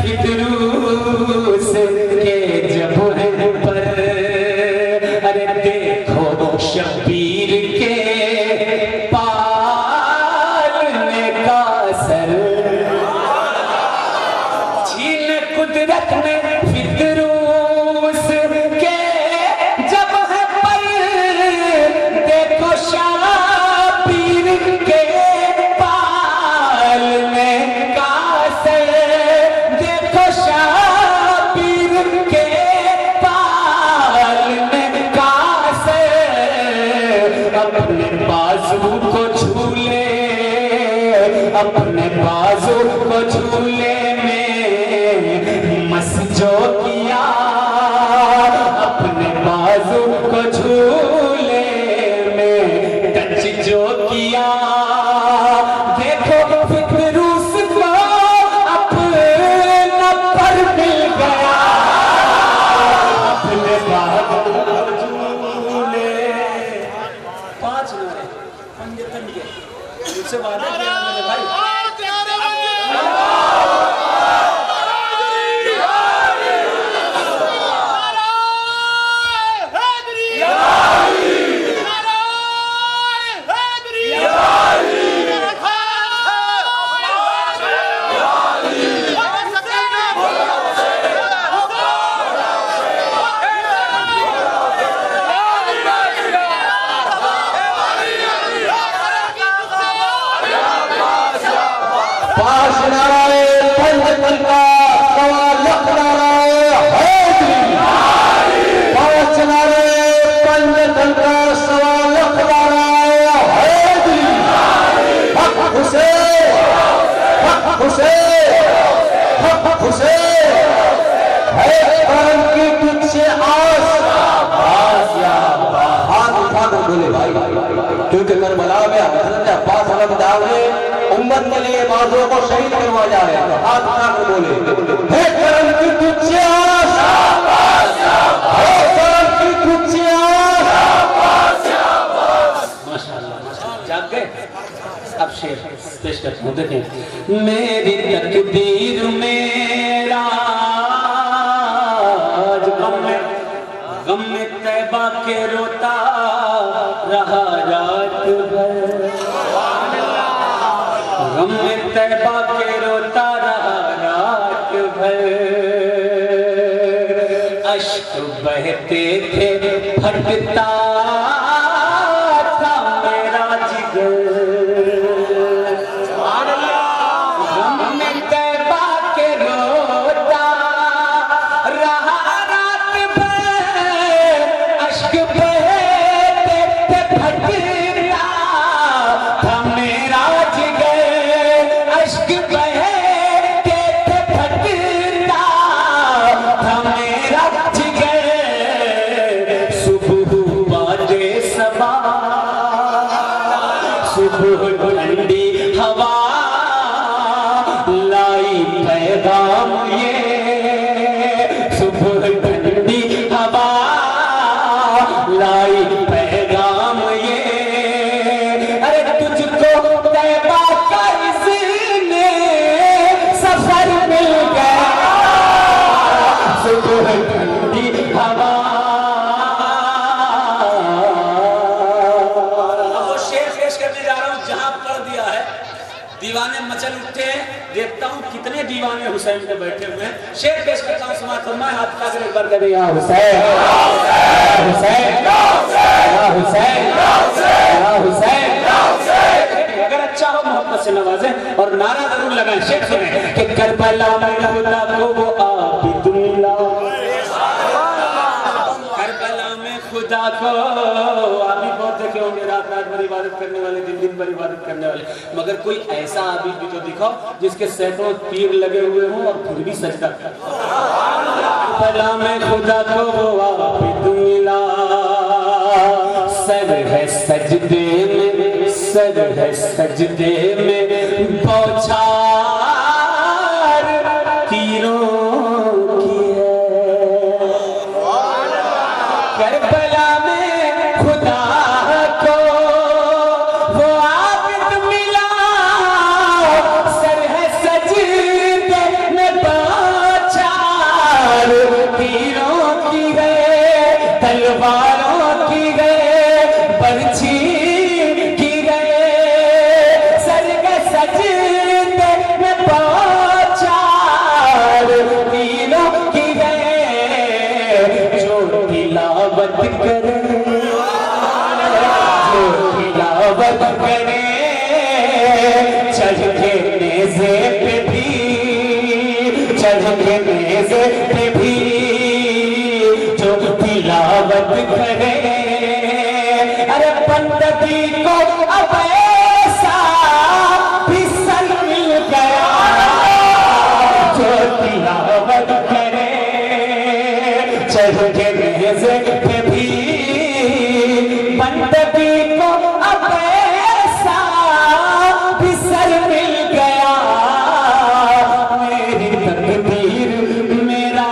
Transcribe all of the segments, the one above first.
फितरूस के जब है पर, अरे देखो शबीर के पालने का सर, छीन कुदरत में फितरूस के जब है पर, देखो शबीर के पालने का सर, देखो शबीर के पालने का सर, अपने बाजू को झूले, अपने बाजू को झूले में मस जो किया, अपने बाजू को झूले में टच जो किया, देखो फितरूस को अपना पर मिल गया, अपने बाजू को झूले। 5 नारे पंजतन के उससे वादा किया मैंने भाई। क्योंकि करबला में हज़रत अब्बास अलमदारी उम्मत के लिए बाजुओं को शहीद करवा जा रहे हैं। हाथ उठाकर बोले, हे करम की तुझसे आस, हे करम की तुझसे आस। माशाअल्लाह, जाग गए। अब शेर पेश करते हैं, देखें। मेरी तकदीर मेरा गम में तैबा के रोता रहा रात भर, गम में तैबा के रोता रहा रात भर, अश्क बहते थे फटता था मेरा जिगर, गम में तैबा के रोता रहा रात भर, अश्क बहते थे फटता था मेरा जिगर, अश्क बहते थे फटता था मेरा जिगर, सुबह बाजे सबा, सुबह ठंडी हवा लाई पैगाम ये, सुबह ठंडी हवा लाई पैगाम ये, अरे तुझको तैबा का इसने सफर मिल गया, सुबह ठंडी हवा। अब वो शेर पेश करने जा रहा हूँ जहां पढ़ दिया है, दीवाने मचल उठे हैं। देखता हूँ कितने दीवाने हुसैन पे बैठे हुए हैं। शेर पेश करता हूँ, समाज फरमाए, हाथ उठाकर एक बार करें, या हुसैन, हुसैन, या हुसैन, या हुसैन। अगर अच्छा हो मोहब्बत से नवाजे और नारा जरूर लगाएं। शेर सुने कि करबला में खुदा को वो आबिदुल्ला, करबला में खुदा को आबिद बहुत देखे होंगे, रात रात भर इबादत करने वाले, दिन दिन भर इबादत करने वाले, मगर कोई ऐसा आबिद भी तो दिखाओ जिसके सैकड़ों तीर लगे हुए हों और फिर भी सजदा करे। करबला में खुदा को वो आबिद मिला, सर है सजदे में, सर है सजदे में बौछार तीरों की है, करबला में खुदा को वो आबिद मिला, सर है सजदे में बौछार चढ़ के नेज़े पे भी जो तिलावत करे, अरे बंदगी को अब ऐसा भी सन मिल गया जो तिलावत करे, चढ़ के नेज़े पे भी बंदगी को अब ऐसा भी सर मिल गया, मेरी तकदीर मेरा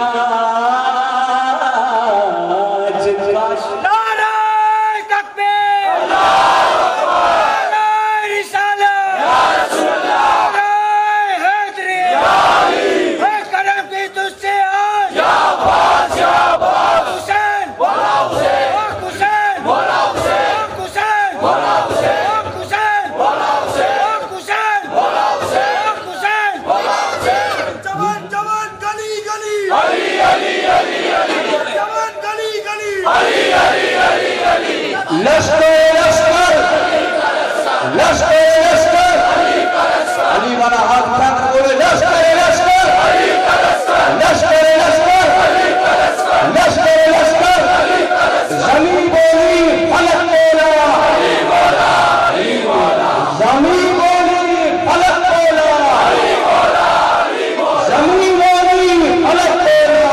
अली वाला हाथ उठा कर बोले लश्कर लश्कर लश्कर लश्कर लश्कर लश्कर, ज़मीं बोली फलक बोला, ज़मीं बोली फलक बोला, ज़मीं बोली फलक बोला,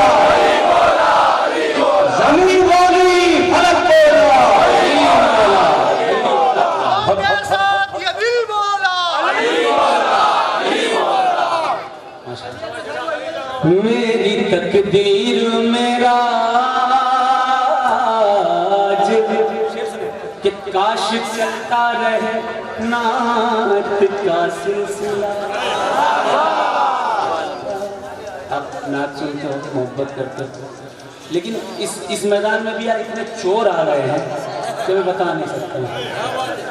ज़मीं बोली फलक बोला, मेरी तकदीर मेरा कि काश चलता रहे नात का सिलसिला। आप नात सुनते हो, मोहब्बत करते हो, लेकिन इस मैदान में भी यार इतने चोर आ रहे हैं कि मैं बता नहीं सकता हूँ।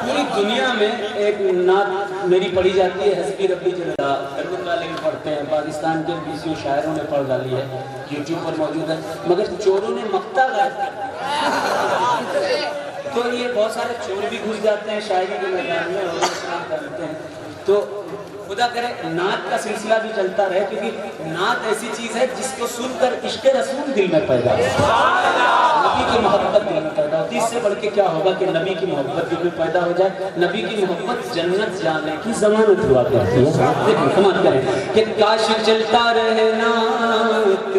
पूरी दुनिया में एक नात मेरी पढ़ी जाती है, हस्बी रब्बी जल्ला, अरबन वाले भी पढ़ते हैं, पाकिस्तान के बीसियों शायरों ने पढ़ डाली है, यूट्यूब पर मौजूद है, मगर चोरों ने मक्ता गाया। तो ये बहुत सारे चोर भी घुस जाते हैं शायरी के मैदान में और करते हैं। तो खुदा करे नात का सिलसिला भी चलता रहे, क्योंकि नात ऐसी चीज़ है जिसको सुनकर इश्क़ रसूल दिल में पैदा होता है, नबी की मोहब्बत दिल में पैदा होती है। इससे बढ़ के क्या होगा कि नबी की मोहब्बत दिल में पैदा हो जाए। नबी की मोहब्बत जन्नत जाने की ज़मानत हुआ करती है। देखिए समाप्त करें कि काश चलता रहे नात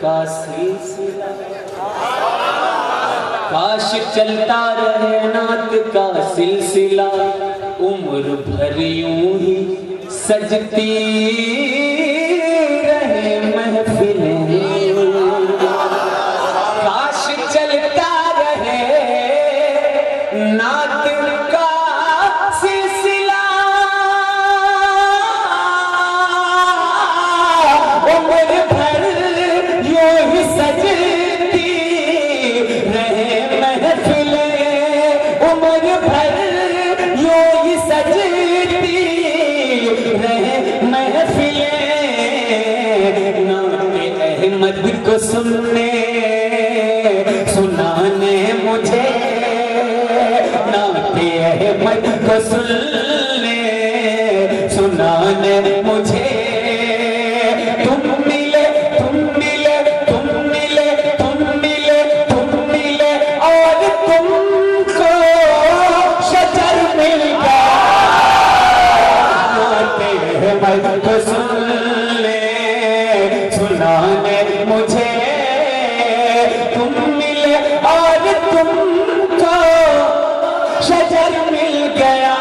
का सिलसिला, काश चलता रहे नात का सिलसिला, उम्र भर यूं ही सजती रहे महफिलें, काश चलता रहे नात का सिलसिला, उम्र भर यूं ही सजती रहे महफिलें, उम्र भर यूं ही सजती रहे महफिलें, नाते अहमद को सुनने सुनाने मुझे, नाते अहमद को सुनने सुनाने मुझे, तुम मिले तुम मिले तुम मिले तुम मिले तुम मिले और तुमको शजर मिल गया, नाते अहमद को सुनने सुनाने मुझे, तुम मिले और तुमको शजर मिल गया,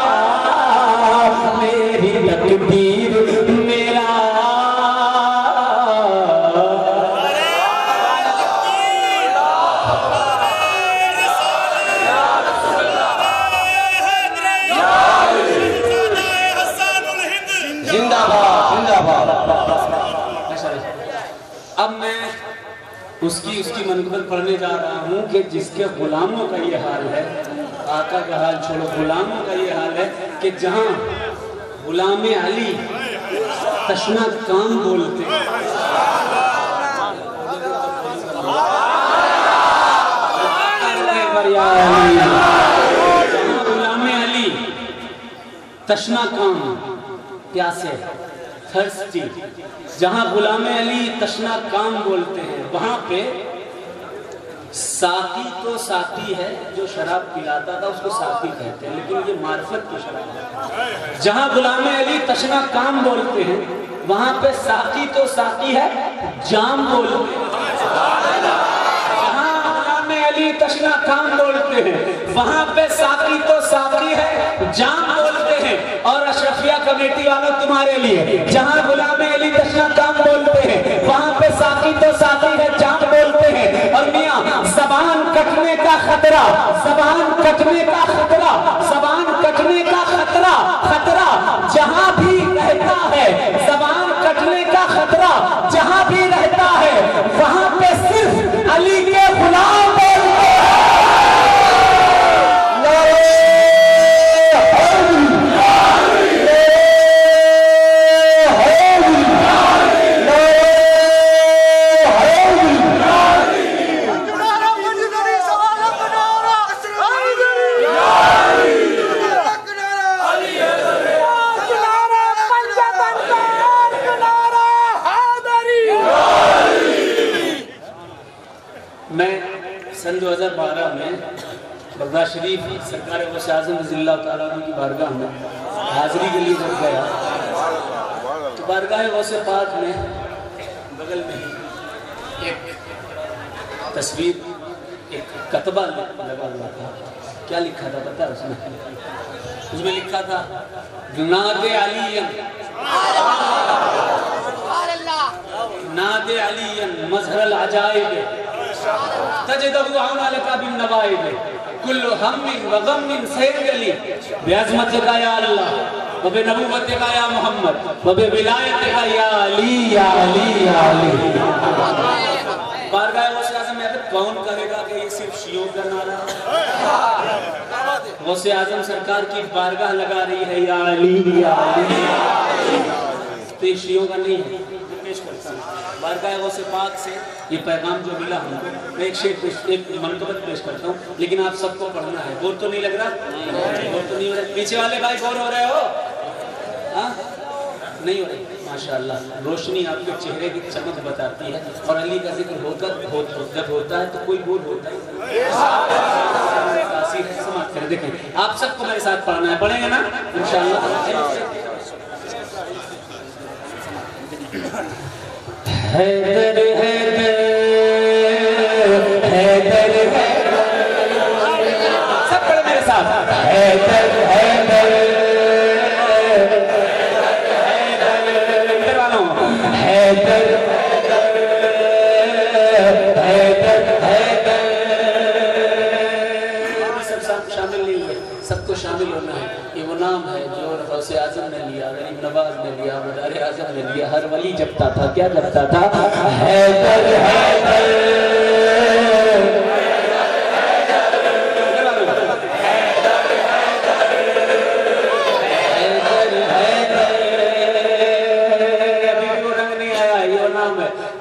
मेरी तकदीर मेरा जिंदाबाद जिंदाबाद। अब मैं उसकी मनक़बत पढ़ने जा रहा हूँ कि जिसके गुलामों का ये हाल है, आका का हाल छोड़ो, गुलामों का ये हाल है कि जहाँ गुलाम अली तशना काम बोलते हैं, गुलाम अली तशना काम प्यासे थर्स्टी, जहां गुलाम अली तशना काम बोलते हैं, वहां पे साकी तो साकी है, जो शराब पिलाता था उसको साकी कहते हैं, लेकिन ये मार्फत की शराब है। जहां गुलाम अली तशना काम बोलते हैं, वहां पे साकी तो साकी है, जाम बोलते हैं। जहां गुलाम अली तशना काम बोलते हैं, वहां पे साकी तो साकी है, जाम बोलते हैं। और अशरफिया कमेटी वालों तुम्हारे लिए, जहां गुलाम अली तशना काम बोलते हैं, वहां पे साकी तो साकी है, जाम बोलते हैं। और मियां ज़बान कटने का खतरा, ज़बान कटने का खतरा, ज़बान कटने का खतरा, खतरा जहां भी रहता है, ज़बान कटने का खतरा जहां भी रहता है, वहां पे सिर्फ अली के गुलाम बोलते हैं। मैं सन 2012 में बगदाद शरीफ सरकार वज़ीर आज़म रज़ियल्लाहु तआला अन्हु की बारगाह में हाज़िरी के लिए जब गया, तो बारगाह गौसे पाक में बगल में ही एक तस्वीर, एक कतबा लगा हुआ था। क्या लिखा था पता है उसमें लिखा था, नादे अलीयन, नादे अलीयन मज़हरल अजाइब तजदहु औना लका बिन नवाइब कुल्लु हम्मिन व गम्मिन सयजली बिअज़मतिका या अल्लाह व बिनबुव्वतिका या मोहम्मद व बिविलायतिका या अली या अली या अली। बारगाह गौसे आज़म में कौन कहेगा कि ये सिर्फ शियों का नारा है? गौसे आज़म सरकार की बारगाह लगा रही है या अली या अली, तो ये शियों का नहीं है। पेश करता हूँ बारगाह गौसे पाक से ये पैगाम जो मिला हमको, मैं एक शेर एक मनकबत पेश करता हूँ, लेकिन आप सबको पढ़ना है। बोर तो नहीं लग रहा? बोर तो नहीं हो रहा? पीछे वाले भाई बोर हो रहे हो? हाँ नहीं हो रही? माशाअल्लाह, रोशनी आपके चेहरे की चमक बताती है। और अली का जिक्र जब होता है तो कोई बोर होता है। समाप्त करें। देखें, आप सबको मेरे साथ पढ़ना है, पढ़ेंगे ना इंशाअल्लाह। हैदर हैदर हैदर सब पढ़े मेरे साथ। हैदर हैदर हैदर वालों, हैदर हैदर हैदर सब शामिल नहीं है, सबको शामिल होना है। ये वो नाम है जो गौसे आज़म ने लिया, गरीब नवाज ने लिया, मदार आज़म ने लिया। हर वली जपता था, क्या जपता था? हैदर हैदर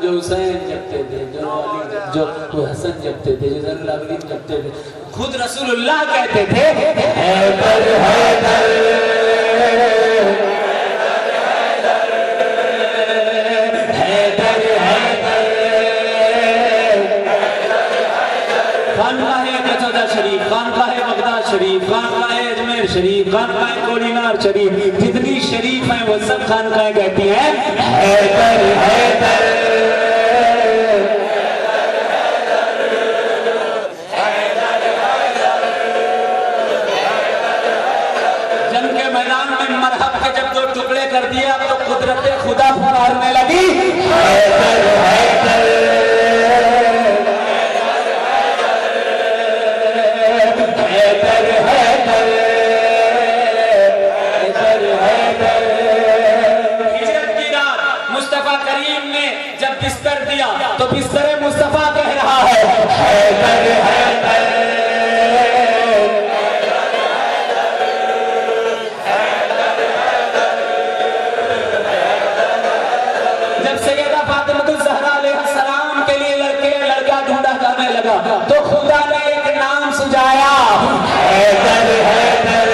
जो हुसैन जपते थे, जो अली जो हसन जपते थे, जो ज़ैनुल आबिदीन जपते थे। खुद रसूलुल्लाह कहते थे हैदर हैदर हैदर हैदर। खानकाहे कचौदा शरीफ, खानकाहे बगदाद शरीफ, खानकाहे अजमेर शरीफ, खानकाहे कोड़ीनार शरीफ, जितनी शरीफ है वो सब खानकाहे कहती हैं हैदर हैदर। मैदान में मरहब के जब दो टुकड़े कर दिए, अब तो कुदरत खुदा पुकारने लगी हैदर हैदर हैदर हैदर हैदर हैदर। हिजरत की रात मुस्तफा करीम ने जब बिस्तर दिया तो बिस्तर मुस्तफा कह रहा है हैदर हैदर। तो खुदा ने एक नाम सुझाया हैदर हैदर हैदर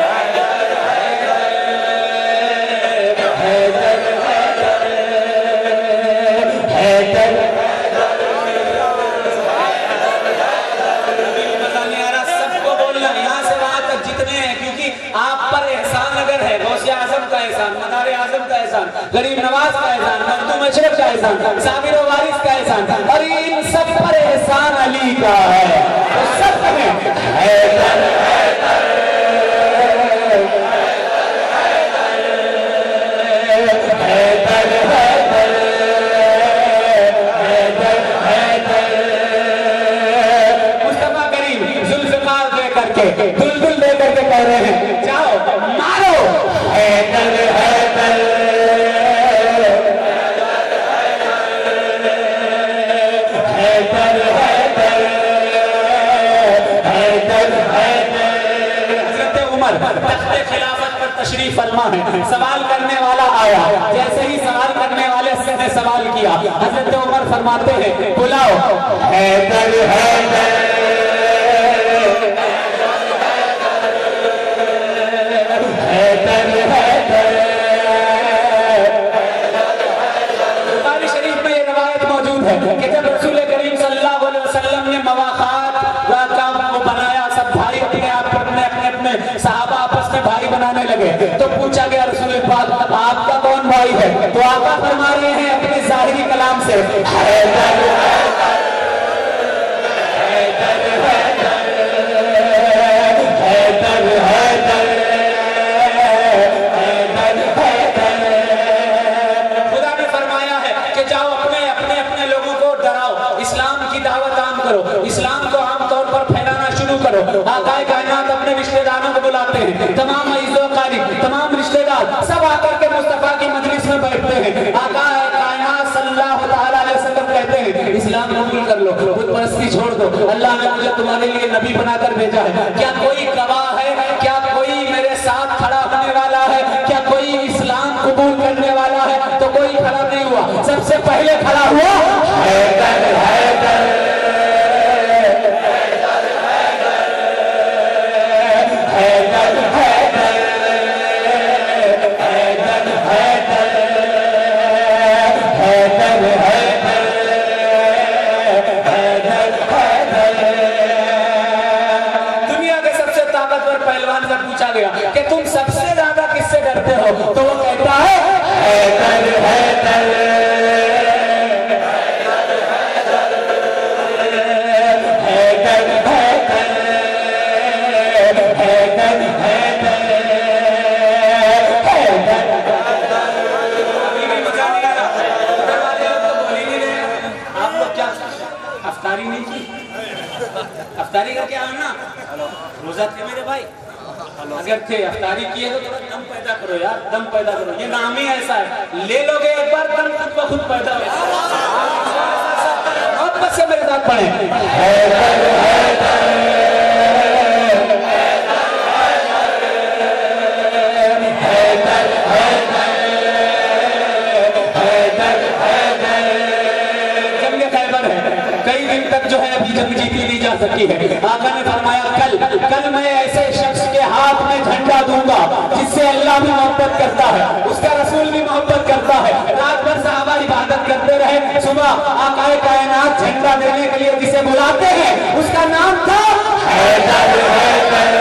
हैदर। का एहसान, मदार आजम का एहसान, गरीब नवाज का एहसान, मखदूम अशरफ का एहसान, साबिर व वारिस का एहसान, और इन सब पर एहसान अली का है। तो सब में हैदर दुलदुल दे करके कह रहे हैं, जाओ मारो हैदर हैदर हैदर हैदर हैदर। हज़रत उमर तख्ते खिलाफत पर तशरीफ फरमा है, सवाल करने वाला आया, जैसे ही सवाल करने वाले से सवाल किया, हज़रत उमर फरमाते हैं बुलाओ हैदर हैदर कि जब रसूल करीम सल्लल्लाहु अलैहि वसल्लम ने मवाक़ात को बनाया, सब भाई अपने आप अपने सहाबा आपस में भाई बनाने लगे, तो पूछा गया रसूल पाक आपका कौन भाई है? तो आका फरमा रहे हैं अपने ज़ाहिरी कलाम से हैदर इस्लाम को आमतौर पर फैलाना शुरू करो। आकाए कायनात अपने रिश्तेदारों को बुलाते हैं, तमाम अज़ीज़ो क़रीब, तमाम रिश्तेदार सब आकर के मुस्तफ़ा की मजलिस में बैठते हैं। आकाए कायनात सल्लल्लाहु तआला अलैहि वसल्लम कहते हैं इस्लाम कबूल कर लो, बुत परस्ती छोड़ दो, अल्लाह ने मुझे तुम्हारे लिए नबी बनाकर भेजा है। क्या कोई गवाह है? क्या कोई मेरे साथ खड़ा होने वाला है? क्या कोई इस्लाम कबूल करने वाला है? तो कोई खड़ा नहीं हुआ, सबसे पहले खड़ा हुआ हैदर हैदर कि तुम सबसे ज्यादा किससे डरते हो? तो वो कहता है हैदर हैदर हैदर हैदर हैदर आप लोग क्या अफ्तारी नहीं की? अफ्तारी करके आओ ना, रोजा थे मेरे भाई, अगर थे अफ्तारी किए तो थोड़ा दम पैदा करो यार, दम पैदा करो, ये नाम ही ऐसा है, ले लोगे एक बार दम खुद ब खुद पैदा होगा। मोहब्बत से मेरे साथ पढ़े हैदर हैदर कई दिन तक जो है अभी जंग जीती नहीं जा सकी है। आका ने फरमाया कल मैं ऐसे शख्स के हाथ में झंडा दूंगा जिससे अल्लाह भी मोहब्बत करता है, उसका रसूल भी मोहब्बत करता है। रात भर सहाबा इबादत करते रहे, सुबह आकाए कायनात झंडा देने के लिए जिसे बुलाते हैं उसका नाम था हैदर हैदर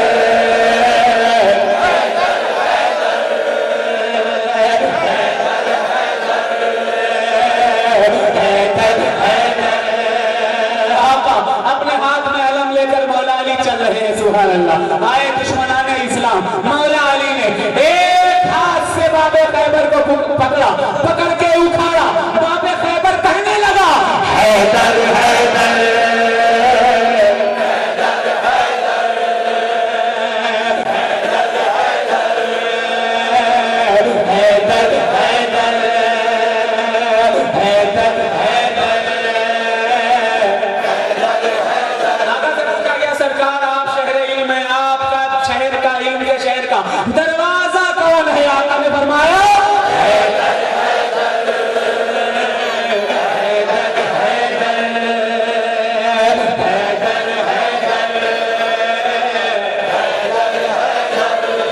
चल रहे हैं। सुभान अल्लाह। आए दुश्मनाने इस्लाम, मौला अली ने एक हाथ से बाबे खैबर को पकड़ा, पकड़ के उखाड़ा, बाबे खैबर कहने लगा हैदर हैदर दरवाजा कौन है? आका ने फरमाया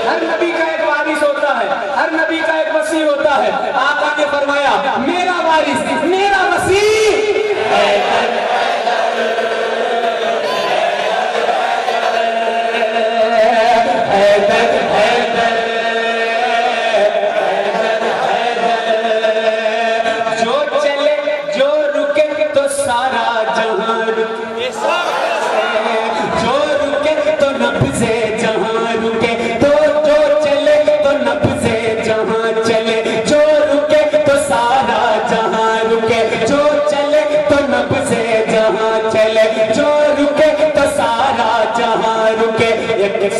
हर नबी का एक वारिस होता है, हर नबी का एक वसी होता है। आका ने फरमाया मेरा वारिस, मेरा वसी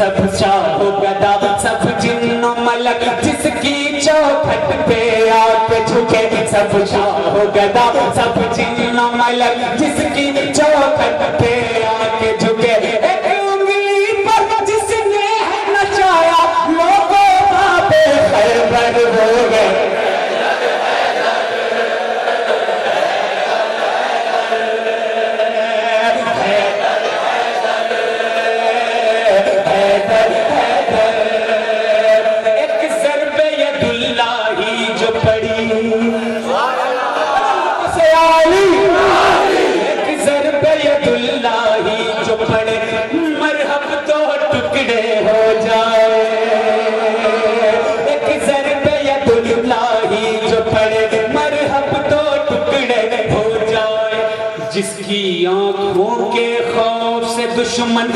सब चाहो गदा सब जिन्नो मलक जिसकी चौखट पे आके झुके सब चाहो गदा सब जिन्नो मलक जिसकी चौखट पे आके झुके एक उंगली पर जिसने नचाया लोगों का बेखबर हो गए मरहब तो टुकड़े हो जाए एक ज़रबे यदुल्लाही जो पड़े मरहब तो टुकड़े हो जाए जिसकी आंखों के खौफ से दुश्मन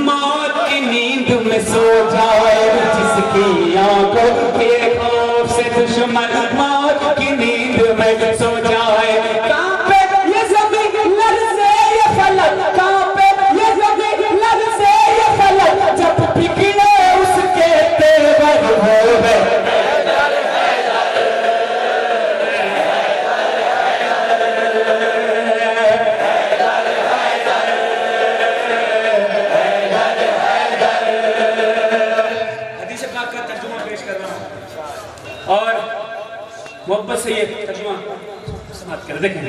मौत की नींद में सो जाए जिसकी आंखों के खौफ से दुश्मन मौत की नींद में सो जाए कांपे ये ज़मीन लर्ज़े ये फलक कांपे जब बिगड़े उसके तेवर हो गए हदीस पाक का तर्जुमा पेश कर रहा हूं और मोहब्बत से ये तर्जुमा समाप्त कर देखें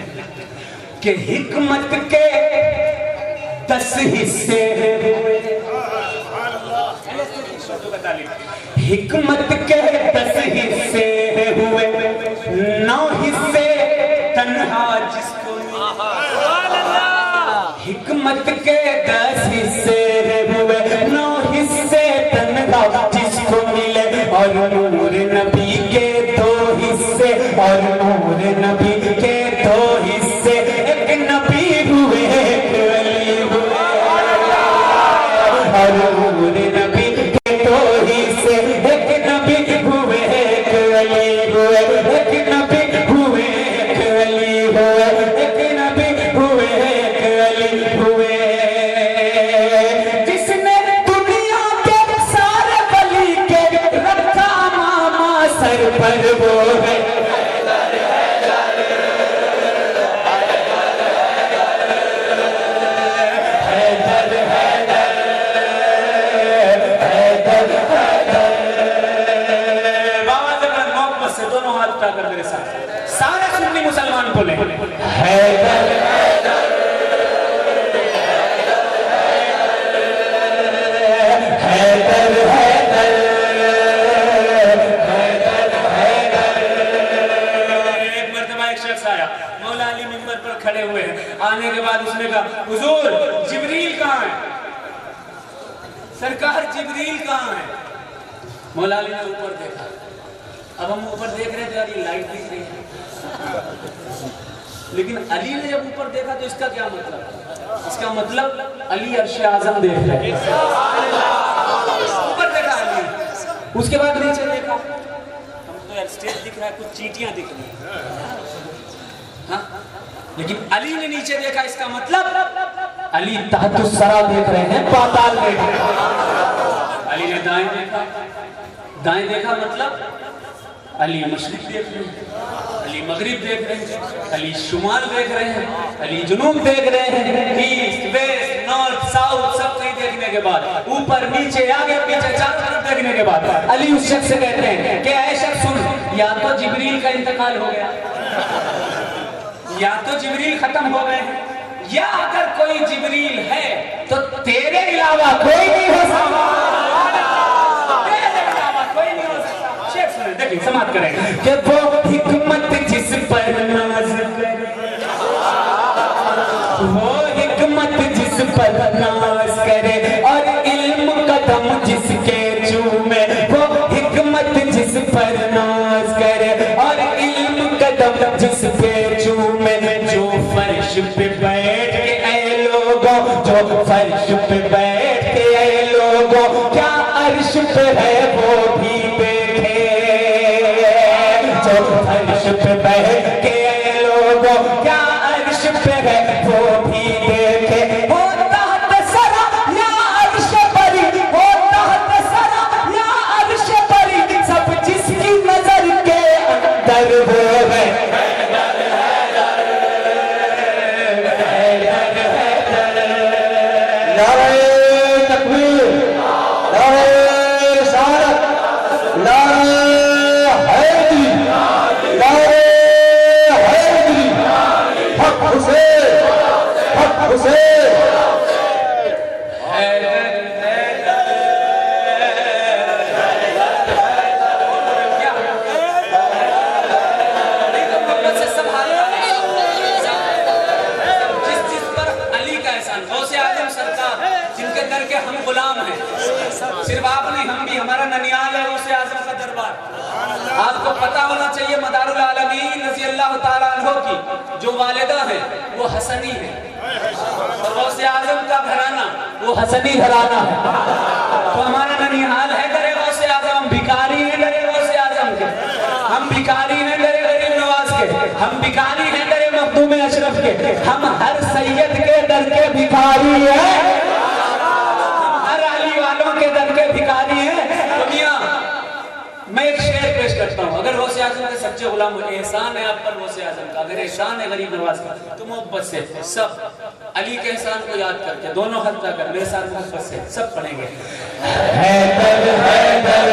कि हिकमत के 10 हिस्से हिकमत के 10 हिस्से हुए 9 हिस्से तन्हा जिसको हिकमत के 10 हिस्से हुए 9 हिस्से तन्हा जिसको मिले और नूर नबी के 2 हिस्से और नूर नबी के 2 हिस्से एक नबी हुए एक वली हुए और नूर नबी के 2 हिस्से एक नबी हुए एक वली हुए एक नबी हुए एक वली हुए एक नबी हुए एक वली हुए जिसने दुनिया के सारे वली के रखा मामा सर पर वो है कर मेरे साथ सारे सुन्नी मुसलमान बोले हैदर हैदर हैदर एक मर्तबा एक शख्स आया मौला अली मिंबर पर खड़े हुए हैं आने के बाद उसने कहा हुजूर जिब्रील कहाँ है सरकार जिब्रील कहाँ है मौला अली ने ऊपर देखा अब हम ऊपर देख रहे थे यार ये लाइट दिख रही है लेकिन अली ने जब ऊपर देखा तो इसका क्या मतलब इसका मतलब अली अर्श आज़म देख रहे हैं ऊपर देखा अली उसके बाद नीचे देखा हम तो यार स्टेज दिख रहा है कुछ चींटियां दिख रही हैं हाँ लेकिन अली ने नीचे देखा इसका मतलब अली तहतुस सरा देख रहे हैं पाताल देख रहे हैं अली ने दाएं देखा मतलब अली मशरिक देख रहे हैं अली मगरिब देख रहे हैं अली शुमाल देख रहे हैं अली जुनूब देख रहे हैं ईस्ट वेस्ट नॉर्थ साउथ सब कहीं देखने के बाद ऊपर नीचे आगे पीछे चारों तरफ देखने के बाद अली उस शख्स से कहते हैं कि ऐ शख्स सुन या तो जिब्रील का इंतकाल हो गया या तो जिब्रील खत्म हो गए या अगर कोई जिब्रील है तो तेरे अलावा कोई नहीं हो सकता देखिए समाप्त करें कि वो हिकमत जिस पर नाज करे वो हिकमत जिस पर नाज करे और इल्म कदम जिसके चूमे वो हिकमत जिस पर नाज करे और इल्म कदम जिस पे चूमे जो फर्श पे बैठ के ऐ लोगों जो फर्श पे बैठ के ऐ लोगों क्या अर्श पे है वो भी अर्श पे बैठ के लोगों क्या अर्श पे है वो भी देखे वो तहत सरा या अर्श परी वो तहत हैदर वो है नारे तकबीर, नारे रिसालत, नारे हैदरी, नारे हैदरी, हक हुसैन, हक हुसैन। सिर्फ आप नहीं, हम भी, हमारा ननियाल है गौसे आजम का दरबार। आपको पता होना चाहिए मदारुल आलमीन रज़ी अल्लाह ताला अन्हु की जो वालिदा है वो हसनी है, और गौसे आजम का घराना वो हसनी घराना है। तो हमारा ननियाल है दरे गौसे आजम, हम भिखारी हैं दरे गौसे आजम के, हम भिखारी हैं दरे गरीब नवाज के, हम भिखारी हैं दरे मखदूम अशरफ के, हम हर सैयद के दर के भिखारी हैं, के दर के भिखारी हैं। तो मियां मैं एक शेर पेश करता हूँ, अगर गौसे आजम के सच्चे गुलाम हो, एहसान है आप पर गौसे आजम का, अगर एहसान है गरीब नवाज का, तो मोहब्बत से सब अली के एहसान को याद करके दोनों हाथ कर मेरे साथ मोहब्बत से सब पढ़ेंगे। हैदर हैदर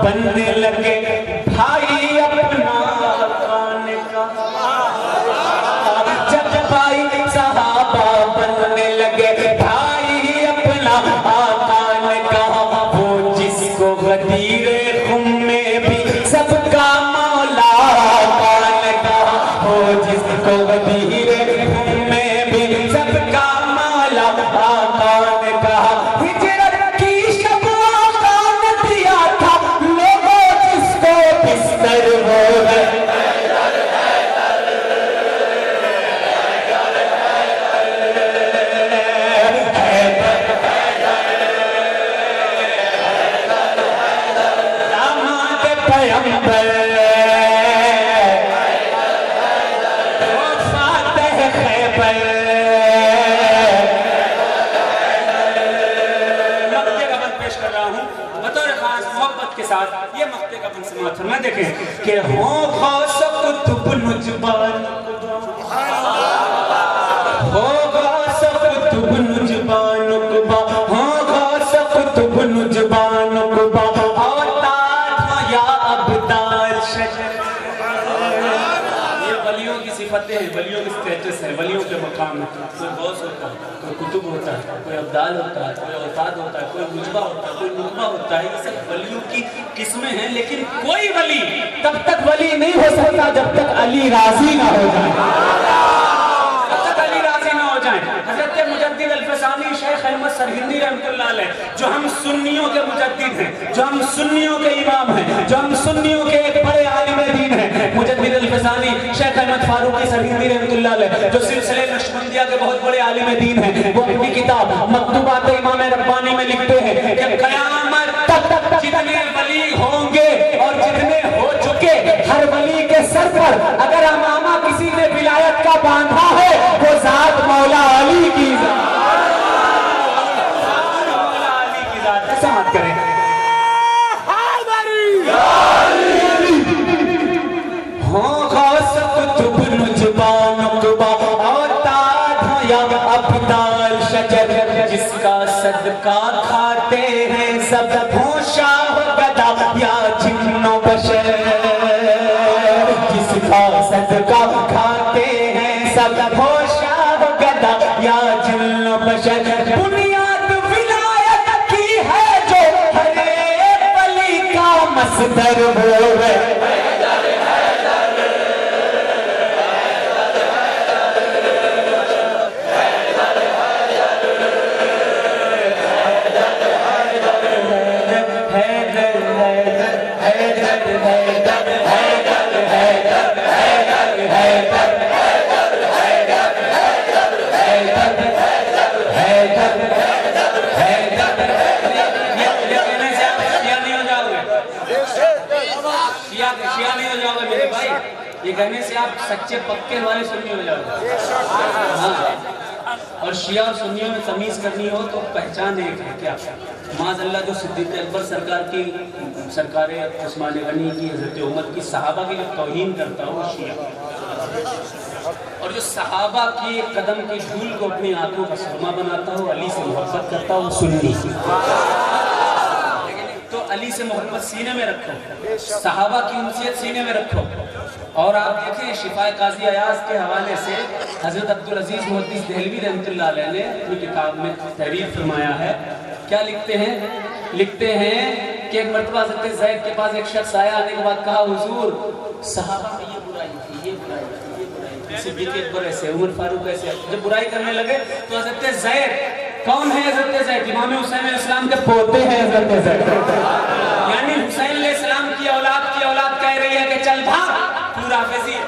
बनने लगे भाई अपना खाने का, जब भाई सहाबा बनने लगे भाई अपना खाने का, वो जिसको गदीरे खुम में भी सबका मौला खाने का, वो जिसको गदीरे खुम में भी सबका मौला खाने का, ये मक्ते का पंसमात मैं देखें कि हो गौस कुतुब नुजबान, हो गौस कुतुब नुजबान कुबा, हो गौस कुतुब नुजबान कुबा, औताद या अब्दाल शजर। ये वलियों की सिफतें हैं, वलियों की स्टेटस है, वलियों के मकाम है। कोई गौस होता है, कोई कुतुब होता है, कोई अब्दाल होता है, कोई औताद होता है, कोई मुजबा होता है, कोई नुकबा होता है। ये सब वलियों की किस्में हैं, लेकिन कोई वली तब तक वली नहीं हो सकता जब तक अली राजी ना हो जाए, तब तक अली राजी ना हो जाए। हजरत मुजद्दिद अल-फसानी शेख अहमद सरहिंदी रहमतुल्लाह अलैह, जो हम सुन्नियों के मुजद्दिद हैं, जो हम सुन्नियों के इमाम हैं, जो हम सुन्नियों के एक बड़े आलिम दीन हैं, मुजद्दिद अल-फसानी शेख अहमद फारूकी सरहिंदी रहमतुल्लाह अलैह, जो सिलसिले नक्शबंदिया के बहुत बड़े आलिम दीन हैं, वो अपनी किताब मकतूबात इमाम रब्बानी में लिखते हैं कि क़यामत तक जितने वली होंगे और जितने हो चुके, हर वली के सर पर अगर अमामा किसी ने विलायत का बांधा है, वो जात मौला अली की जात, मौला अली की जात। ऐसा मत करें। हो गौस कुतुब नुजबान कुबा, औताद या अब्दाल शजर, जिसका सदका खाते हैं सब, हो शाह गदा या जिन्नो बशर। शिया नहीं हो जाओगे मेरे भाई, ये कहने से आप सच्चे पक्के हमारे सुन्नी हो जाओगे। हाँ, और शिया और सुन्नियों में तमीज करनी हो तो पहचान एक है क्या, माज़अल्लाह जो सिद्दीक़ अकबर सरकार की, सरकार उस्मान गनी की, हज़रत उमर की, सहाबा की जो तौहीन करता हो वो शिया, और जो सहाबा की एक कदम की धूल को अपनी आंखों का सुरमा बनाता हो, अली से मोहब्बत करता हो, वो सुन्नी। तो अली से मोहब्बत सीने में रखो, सहाबा की उनसियत सीने में रखो। और आप देखें शिफाए काजी अयाज के हवाले से हज़रत अब्दुल अजीज मुहद्दिस देहलवी रहमतुल्लाह अलैह ने अपनी किताब में तहरीर फरमाया है। क्या लिखते हैं? लिखते हैं कि एक मरतबा हज़रत ज़ैद के पास एक शख्स आया, आने के बाद कहा, हुजूर सहाबा में ये बुराई थी, ये बुराई थी, ये बुराई थी, सिद्दीक़ अकबर ऐसे, उमर फारूक ऐसे। जब बुराई करने लगे तो हज़रत ज़ैद, कौन है हज़रत ज़ैद? इमाम हुसैन अलैहिस्सलाम के पोते हैं हज़रत ज़ैद, यानी हुसैन अलैहिस्सलाम की औलाद कह रही है कि चल भाग, तू राफ़िज़ी है,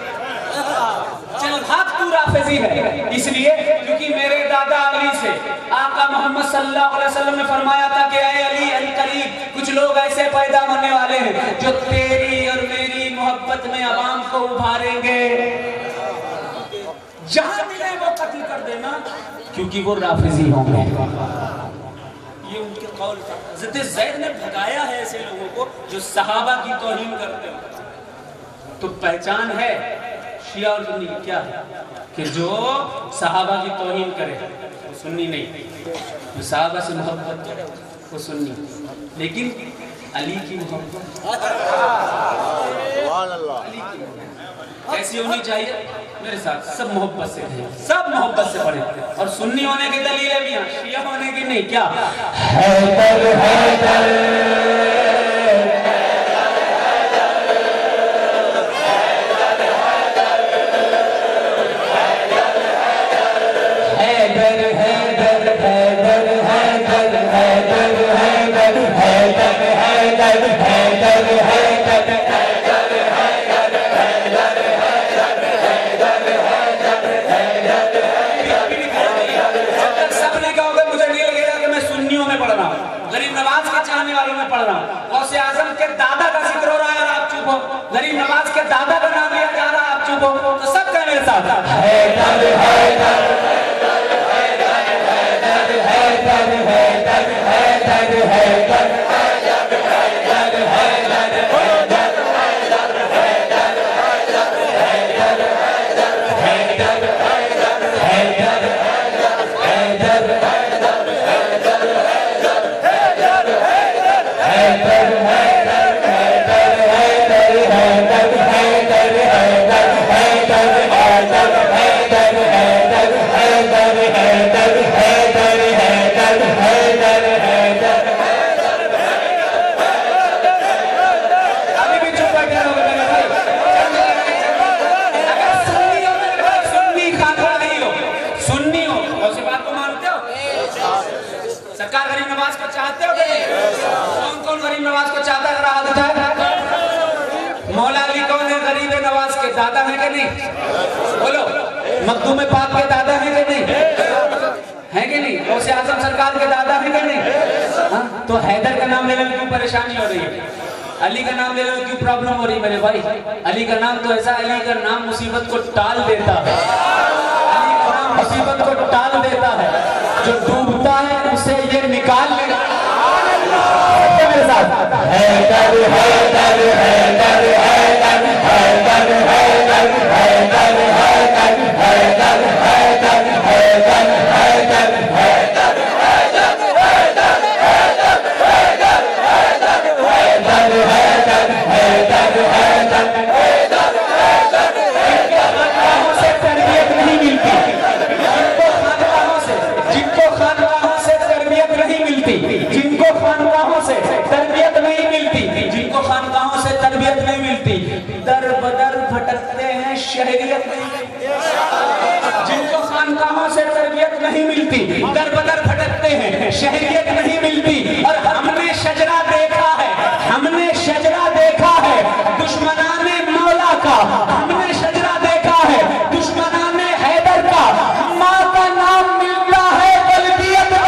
चल भाग, तू राफ़िज़ी है। इसलिए क्योंकि मेरे दादा अली से आका मोहम्मद सल्लल्लाहु अलैहि वसल्लम ने फरमाया था कि ऐ अली अल करीब, कुछ लोग ऐसे पैदा होने वाले हैं जो तेरी और मेरी मोहब्बत में अवाम को उभारेंगे, जहां मिले वो कत्ल कर देना, क्योंकि वो राफ़िज़ी होंगे। ये उनके कौल था। हज़रत ज़ैद ने भगाया है ऐसे लोगों को जो सहाबा की तौहीन करते हो। तो पहचान है शिया और सुन्नी की क्या है कि जो सहाबा की तौहीन करे वो सुन्नी नहीं, जो सहाबा से मोहब्बत करे वो सुन्नी। लेकिन अली की मोहब्बत कैसी होनी चाहिए? मेरे साथ सब मोहब्बत से कहें, सब मोहब्बत से पढ़े। और सुन्नी होने की दलीलें भी हैं, शिया होने की नहीं। क्या हैदर हैदर गरीब नवाज के दादा का नाम लिया जा रहा है, आप चुप हो। तो सब कह मेरे साथ हैदर हैदर सरकार गरीब नवाज को चाहते हो? कौन कौन गरीब नवाज को चाहता है? हाथ उठाए। मौला अली कौन है? गरीब नवाज के दादा है कि नहीं? बोलो। मखदूम पाक के दादा है कि नहीं? है कि नहीं? गौसे आजम सरकार के दादा है कि नहीं? हाँ? तो हैदर का नाम लेने में क्यों परेशानी हो रही है? अली का नाम लेने में क्यों प्रॉब्लम हो रही है मेरे भाई? अली का नाम तो ऐसा, अली का नाम मुसीबत को टाल देता है। अली का नाम मुसीबत को टाल देता है। जो डूबता है उसे ये निकाल लेगा। मेरे साथ हैदर हैदर हैदर हैदर हैदर हैदर हैदर हैदर हैदर हैदर हैदर हैदर शहरियत नहीं मिलती, जिनको खानकाहों से तरबियत नहीं मिलती, दर बदर भटकते हैं, शहरियत नहीं मिलती। और हमने शजरा देखा है, हमने शजरा देखा है दुश्मनाने मौला का, हमने शजरा देखा है दुश्मनाने हैदर का। माँ का नाम मिलता है, तरबियत नहीं।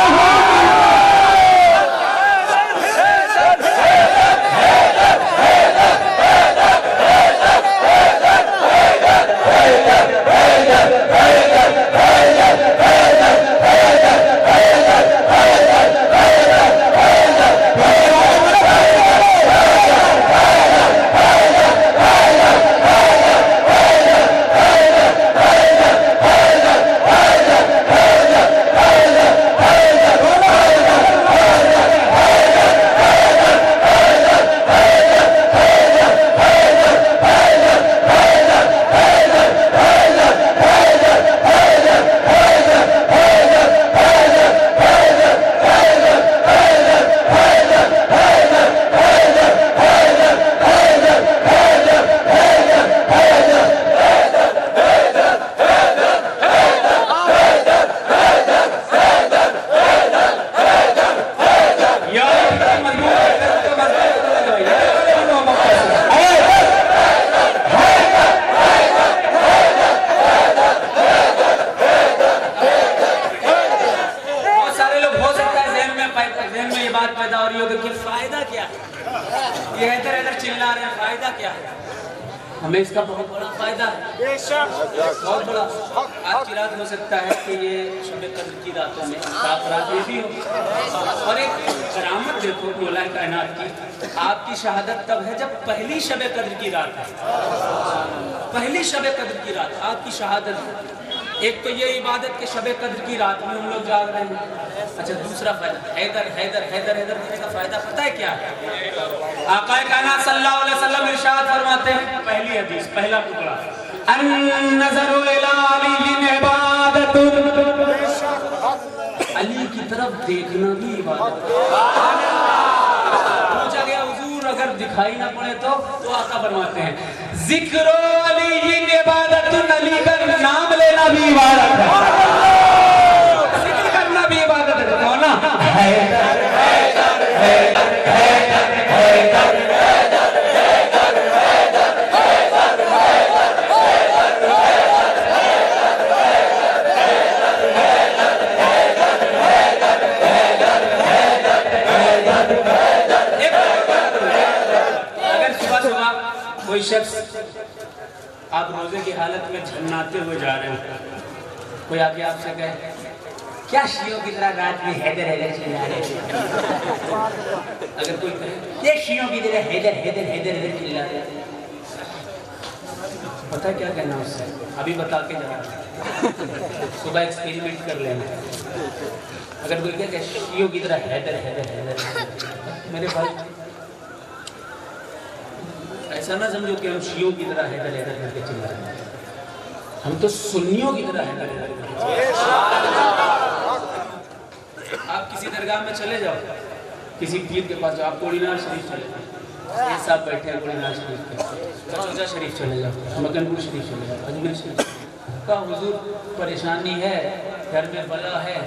क्या है? हमें इसका बहुत बड़ा फायदा है, बहुत बड़ा। आज की रात हो सकता है कि ये शब कद्र की रातों में सात रात ये भी हो। और एक करामत देखो मौला कायनात की, आपकी शहादत तब है जब पहली शब कद्र की रात है, पहली शब कद्र की रात आपकी शहादत है। एक तो ये इबादत के शब कद्र की रात में हम लोग जाग रहे हैं। अच्छा, दूसरा फायदा हैदर हैदर हैदर हैदर होने का फायदा पता है क्या है? आका कायनात सल्लल्लाहु अलैहि वसल्लम इरशाद फरमाते हैं, पहली हदीस पहला टुकड़ा, अन-नज़रु इला अली इबादतुन, अली की तरफ देखना भी इबादत है। पूछा गया हुजूर अगर दिखाई ना पड़े तो आका फरमाते हैं, जिक्रो अली इबादतुन, अली का नाम लेना भी इबादत है, जिक्र करना भी इबादत है। तो ना हैदर हैदर हैदर हैदर हैदर कोई शख्स आप रोजे की हालत में झन्नाते हुए जा रहे हो, कोई आके आपसे कहे क्या शियों की तरह रात में हैदर हैदर चिल्ला रहे हो, अगर कोई कहे ये शियों की तरह हैदर हैदर हैदर हैदर चिल्ला रहे हो, पता क्या कहना उससे? अभी बता के जा, सुबह एक्सपेरिमेंट कर लेना। अगर कोई कहे शियों की तरह हैदर हैदर हैदर, मेरे भाई ऐसा ना समझो कि हम शियों की तरह हैदर हैदर करके चिल्ला रहे हैं, हम तो सुन्नियों की तरह हैदर हैदर करके। आप किसी दरगाह में चले जाओ, किसी पीर के पास जाओ, आप कोड़ीनार शरीफ चले जाओ, ये सब बैठे हैं कोड़ीनार शरीफ के, कचौजा शरीफ चले जाओ, मकनपुर शरीफ चले जाओ, अजमेर शरीफ का हुजूर परेशानी है, घर में बला है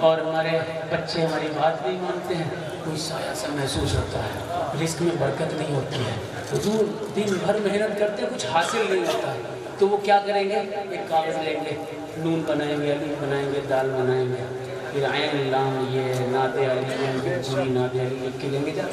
और हमारे बच्चे हमारी बात नहीं मानते हैं, कोई साया सा महसूस होता है, रिस्क में बरकत नहीं होती है, हुजूर दिन भर मेहनत करते कुछ हासिल नहीं होता है, तो वो क्या करेंगे? एक कागज़ लेंगे, नून बनाएंगे, अली बनाएंगे, दाल बनाएंगे, फिर आयन लाम ये नादे अली नादे अली लिख के लेंगे, जा